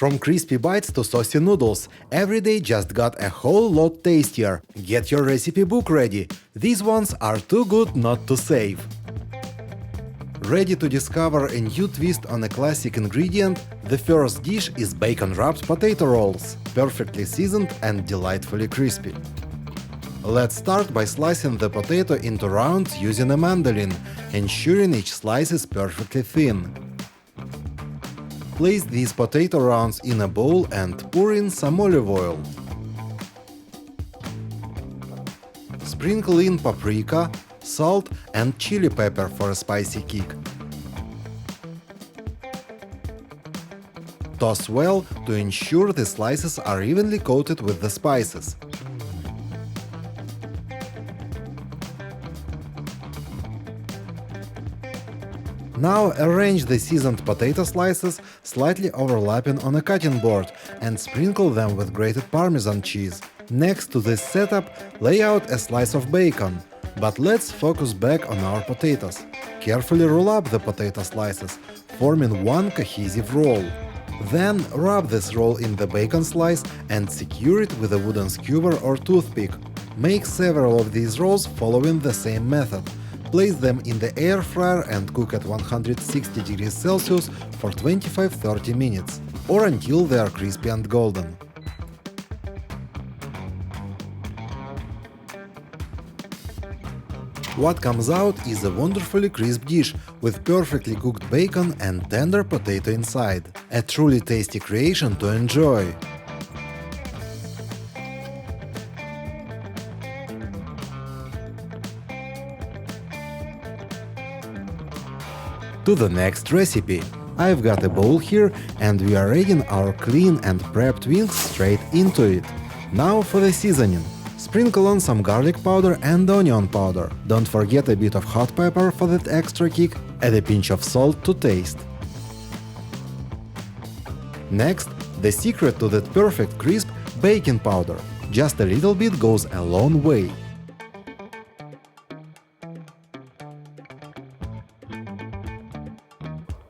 From crispy bites to saucy noodles, every day just got a whole lot tastier. Get your recipe book ready. These ones are too good not to save. Ready to discover a new twist on a classic ingredient? The first dish is bacon-wrapped potato rolls, perfectly seasoned and delightfully crispy. Let's start by slicing the potato into rounds using a mandolin, ensuring each slice is perfectly thin. Place these potato rounds in a bowl and pour in some olive oil. Sprinkle in paprika, salt and chili pepper for a spicy kick. Toss well to ensure the slices are evenly coated with the spices. Now arrange the seasoned potato slices slightly overlapping on a cutting board and sprinkle them with grated Parmesan cheese. Next to this setup, lay out a slice of bacon. But let's focus back on our potatoes. Carefully roll up the potato slices, forming one cohesive roll. Then rub this roll in the bacon slice and secure it with a wooden skewer or toothpick. Make several of these rolls following the same method. Place them in the air fryer and cook at 160 degrees Celsius for 25–30 minutes, or until they are crispy and golden. What comes out is a wonderfully crisp dish with perfectly cooked bacon and tender potato inside. A truly tasty creation to enjoy. To the next recipe. I've got a bowl here and we are adding our clean and prepped wings straight into it. Now for the seasoning. Sprinkle on some garlic powder and onion powder. Don't forget a bit of hot pepper for that extra kick. Add a pinch of salt to taste. Next, the secret to that perfect crisp, baking powder. Just a little bit goes a long way.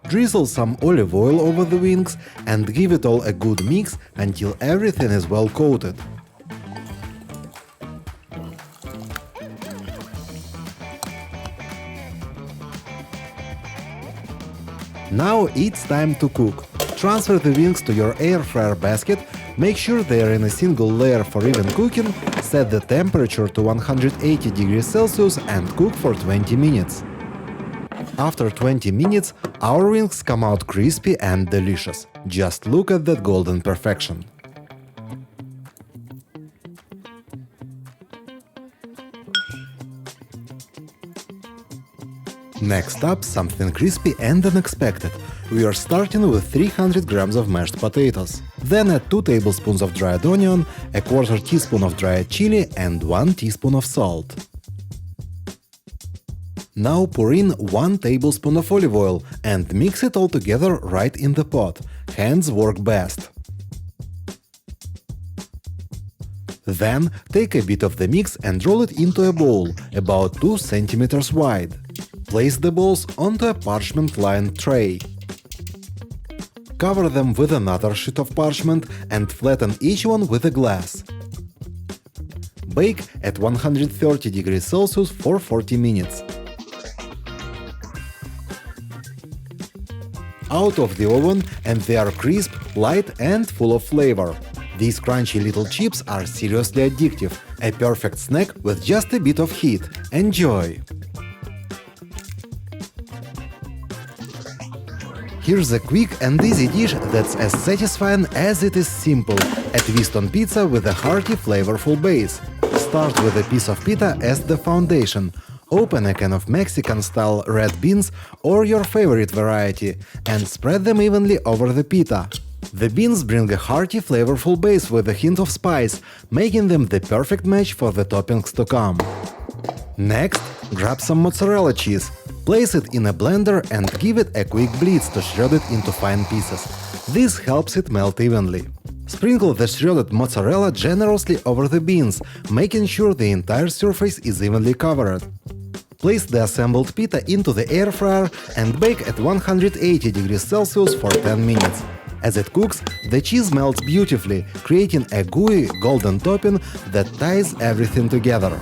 Drizzle some olive oil over the wings and give it all a good mix until everything is well coated. Now it's time to cook. Transfer the wings to your air fryer basket, make sure they are in a single layer for even cooking, set the temperature to 180 degrees Celsius and cook for 20 minutes. After 20 minutes, our wings come out crispy and delicious. Just look at that golden perfection. Next up, something crispy and unexpected. We are starting with 300 grams of mashed potatoes. Then add 2 tablespoons of dried onion, a quarter teaspoon of dried chili and 1 teaspoon of salt. Now pour in 1 tablespoon of olive oil and mix it all together right in the pot. Hands work best. Then take a bit of the mix and roll it into a bowl, about 2 centimeters wide. Place the balls onto a parchment-lined tray. Cover them with another sheet of parchment and flatten each one with a glass. Bake at 130 degrees Celsius for 40 minutes. Out of the oven and they are crisp, light and full of flavor. These crunchy little chips are seriously addictive, a perfect snack with just a bit of heat. Enjoy! Here's a quick and easy dish that's as satisfying as it is simple. A twist on pizza with a hearty, flavorful base. Start with a piece of pita as the foundation. Open a can of Mexican-style red beans or your favorite variety and spread them evenly over the pita. The beans bring a hearty, flavorful base with a hint of spice, making them the perfect match for the toppings to come. Next, grab some mozzarella cheese. Place it in a blender and give it a quick blitz to shred it into fine pieces. This helps it melt evenly. Sprinkle the shredded mozzarella generously over the beans, making sure the entire surface is evenly covered. Place the assembled pita into the air fryer and bake at 180 degrees Celsius for 10 minutes. As it cooks, the cheese melts beautifully, creating a gooey, golden topping that ties everything together.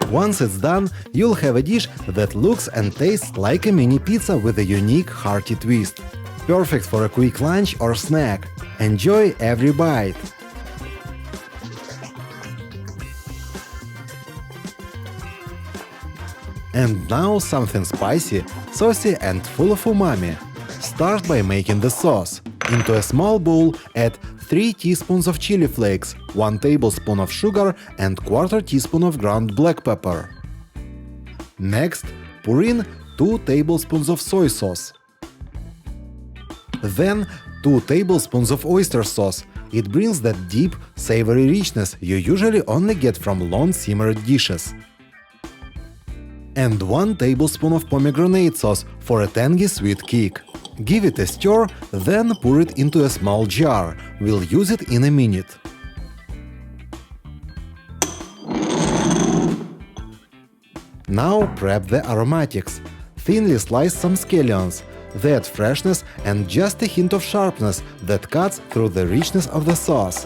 Once it's done, you'll have a dish that looks and tastes like a mini pizza with a unique, hearty twist. Perfect for a quick lunch or snack. Enjoy every bite! And now something spicy, saucy and full of umami. Start by making the sauce. Into a small bowl add 3 teaspoons of chili flakes, 1 tablespoon of sugar and 1/4 teaspoon of ground black pepper. Next, pour in 2 tablespoons of soy sauce. Then 2 tablespoons of oyster sauce. It brings that deep, savory richness you usually only get from long simmered dishes. And 1 tablespoon of pomegranate sauce for a tangy sweet kick. Give it a stir, then pour it into a small jar. We'll use it in a minute. Now prep the aromatics. Thinly slice some scallions. They add freshness and just a hint of sharpness that cuts through the richness of the sauce.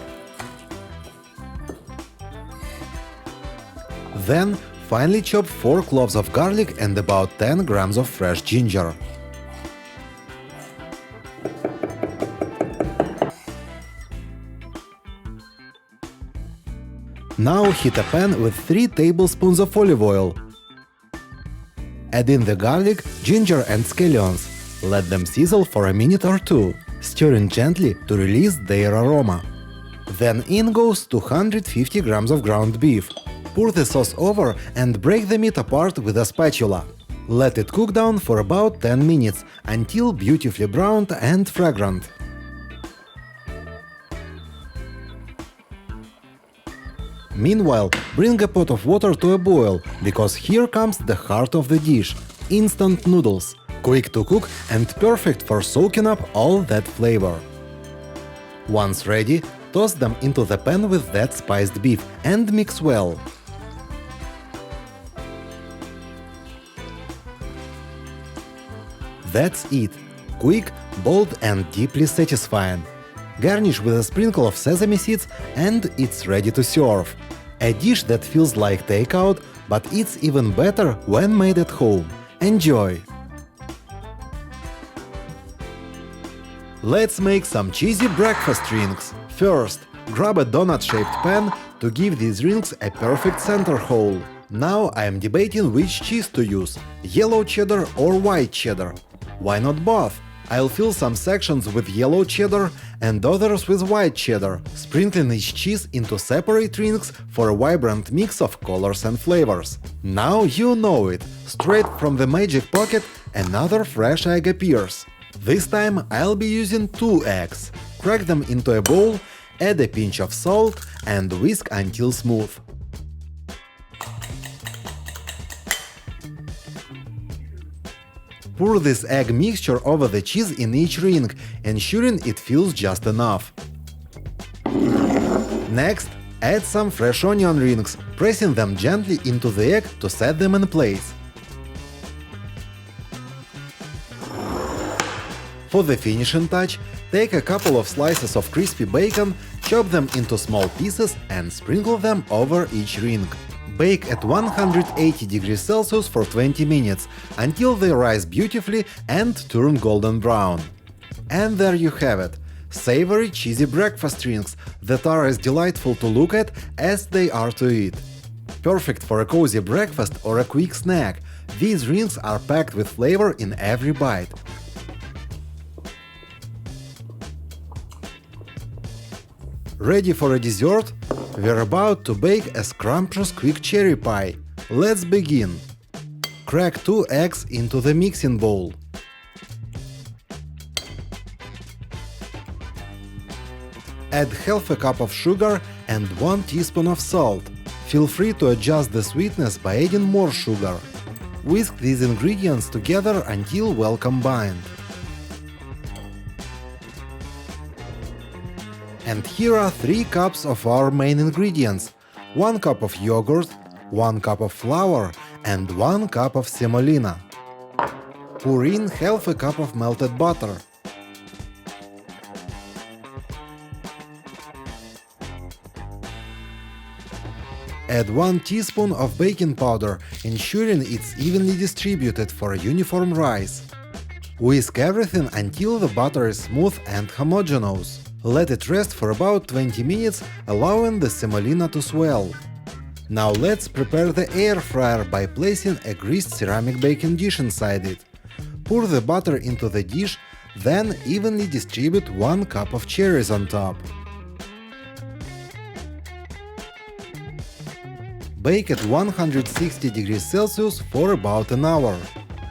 Then finely chop 4 cloves of garlic and about 10 grams of fresh ginger. Now heat a pan with 3 tablespoons of olive oil. Add in the garlic, ginger and scallions. Let them sizzle for a minute or 2, stirring gently to release their aroma. Then in goes 250 grams of ground beef. Pour the sauce over and break the meat apart with a spatula. Let it cook down for about 10 minutes until beautifully browned and fragrant. Meanwhile, bring a pot of water to a boil, because here comes the heart of the dish – instant noodles. Quick to cook and perfect for soaking up all that flavor. Once ready, toss them into the pan with that spiced beef and mix well. That's it. Quick, bold and deeply satisfying. Garnish with a sprinkle of sesame seeds and it's ready to serve. A dish that feels like takeout, but it's even better when made at home. Enjoy! Let's make some cheesy breakfast rings. First, grab a donut-shaped pan to give these rings a perfect center hole. Now I am debating which cheese to use, yellow cheddar or white cheddar. Why not both? I'll fill some sections with yellow cheddar and others with white cheddar, sprinkling each cheese into separate rings for a vibrant mix of colors and flavors. Now you know it! Straight from the magic pocket, another fresh egg appears. This time I'll be using 2 eggs. Crack them into a bowl, add a pinch of salt and whisk until smooth. Pour this egg mixture over the cheese in each ring, ensuring it fills just enough. Next, add some fresh onion rings, pressing them gently into the egg to set them in place. For the finishing touch, take a couple of slices of crispy bacon, chop them into small pieces and sprinkle them over each ring. Bake at 180 degrees Celsius for 20 minutes, until they rise beautifully and turn golden brown. And there you have it! Savory, cheesy breakfast rings that are as delightful to look at as they are to eat. Perfect for a cozy breakfast or a quick snack, these rings are packed with flavor in every bite. Ready for a dessert? We're about to bake a scrumptious quick cherry pie. Let's begin. Crack 2 eggs into the mixing bowl. Add half a cup of sugar and 1 teaspoon of salt. Feel free to adjust the sweetness by adding more sugar. Whisk these ingredients together until well combined. And here are 3 cups of our main ingredients: 1 cup of yogurt, 1 cup of flour and 1 cup of semolina. Pour in half a cup of melted butter. Add 1 teaspoon of baking powder, ensuring it's evenly distributed for a uniform rise. Whisk everything until the butter is smooth and homogeneous. Let it rest for about 20 minutes, allowing the semolina to swell. Now let's prepare the air fryer by placing a greased ceramic baking dish inside it. Pour the butter into the dish, then evenly distribute 1 cup of cherries on top. Bake at 160 degrees Celsius for about an hour.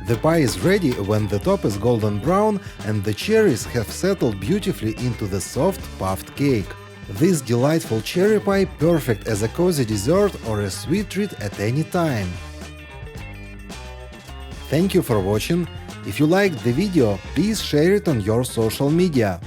The pie is ready when the top is golden brown and the cherries have settled beautifully into the soft, puffed cake. This delightful cherry pie perfect as a cozy dessert or a sweet treat at any time. Thank you for watching. If you liked the video, please share it on your social media.